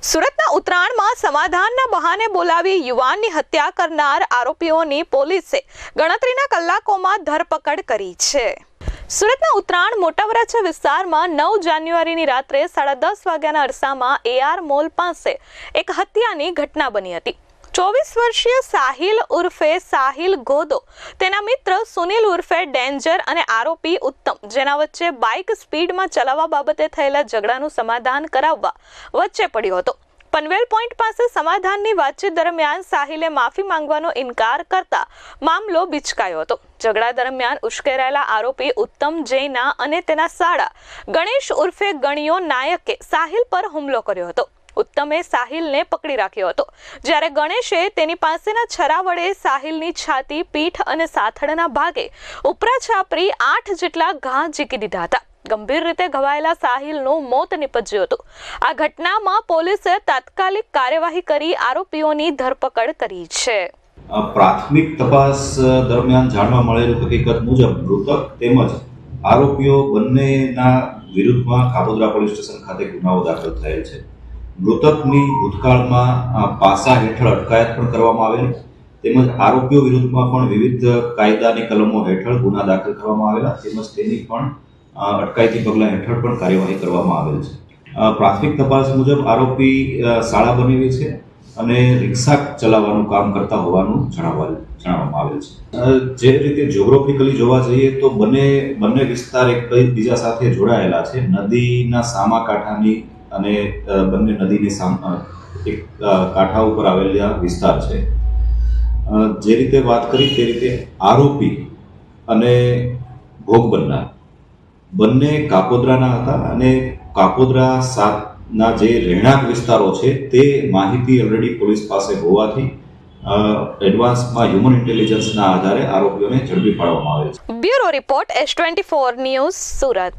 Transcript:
સુરતના ઉત્તરાયણમાં સમાધાનના બહાને બોલાવી યુવાનની હત્યા કરનાર આરોપીઓની પોલીસે ગણતરીના કલાકોમાં ધરપકડ કરી છે। સુરતના ઉત્તરાયણ મોટા વરાછા વિસ્તારમાં 9 જાન્યુઆરીની રાત્રે 10:30 વાગ્યાના અરસામાં AR મોલ પાસે એક હત્યાની ઘટના બની હતી। 24 વર્ષીય સાહિલ ઉર્ફે સાહિલ ગોદો, તેના મિત્ર સુનિલ ઉર્ફે ડેન્જર અને આરોપી ઉત્તમ, જેના વચ્ચે બાઇક સ્પીડમાં ચલાવવા બાબતે થયેલા ઝઘડાનું સમાધાન કરાવવા વચ્ચે પડ્યો હતો। પનવેલ પોઈન્ટ પાસે સમાધાનની વાતચીત દરમિયાન સાહિલે માફી માંગવાનો ઇનકાર કરતા મામલો બિચકાયો હતો। ઝઘડા દરમિયાન ઉશ્કેરાયેલા આરોપી ઉત્તમ જૈના અને તેના સાળા ગણેશ ઉર્ફે ગણિયો નાયકે સાહિલ પર હુમલો કર્યો હતો। ઉત્તમે સાહિલને પકડી રાખ્યો હતો, જ્યારે ગણેશે તેની પાસેના છરા વડે સાહિલની છાતી, પીઠ અને સાથળના ભાગે ઉપરા છાપરી 8 જેટલા ઘા ઝીકી દીધા હતા। ગંભીર રીતે ઘવાયેલા સાહિલનું મોત નિપજ્યું હતું। આ ઘટનામાં પોલીસે તાત્કાલિક કાર્યવાહી કરી આરોપીઓની ધરપકડ કરી છે। પ્રાથમિક તપાસ દરમિયાન જાણવા મળેલ હકીકત મુજબ મૃતક તેમજ આરોપીઓ બંનેના વિરુદ્ધમાં કાપોદ્રા પોલીસ સ્ટેશન ખાતે ગુનાઓ દાખલ થયેલ છે। મૃતકની ભૂતકાળમાં પાસા હેઠળ અટકાયત પણ કરવામાં આવેલી, તેમજ આરોપીઓ વિરુદ્ધમાં પણ વિવિધ કાયદાની કલમો હેઠળ ગુના દાખલ કરવામાં આવેલા, તેમજ તેની પણ અટકાયતી પગલાં હેઠળ પણ કાર્યવાહી કરવામાં આવેલ છે। પ્રાથમિક તપાસ મુજબ આરોપી શાળા બનેવી છે અને રિક્ષા ચલાવવાનું કામ કરતા હોવાનું જણાવવામાં આવેલ છે। જે રીતે જ્યોગ્રાફિકલી જોવા જઈએ તો બંને વિસ્તાર એકબીજા સાથે જોડાયેલા છે। નદીના સામા કાંઠાની અને બંને નદીની એક કાંઠા ઉપર આવેલા વિસ્તાર છે। જે રીતે વાત કરી તે રીતે આરોપી અને ભોગ બનનાર બંને કાપોદ્રાના હતા અને કાપોદ્રા ના જે રહેણાંક વિસ્તારો છે તે માહિતી ઓલરેડી પોલીસ પાસે હોવાથી એડવાન્સમાં હ્યુમન ઇન્ટેલિજન્સના આધારે આરોપીઓને ઝડપી પાડવામાં આવે છે। Bureau report S24 news, Surat.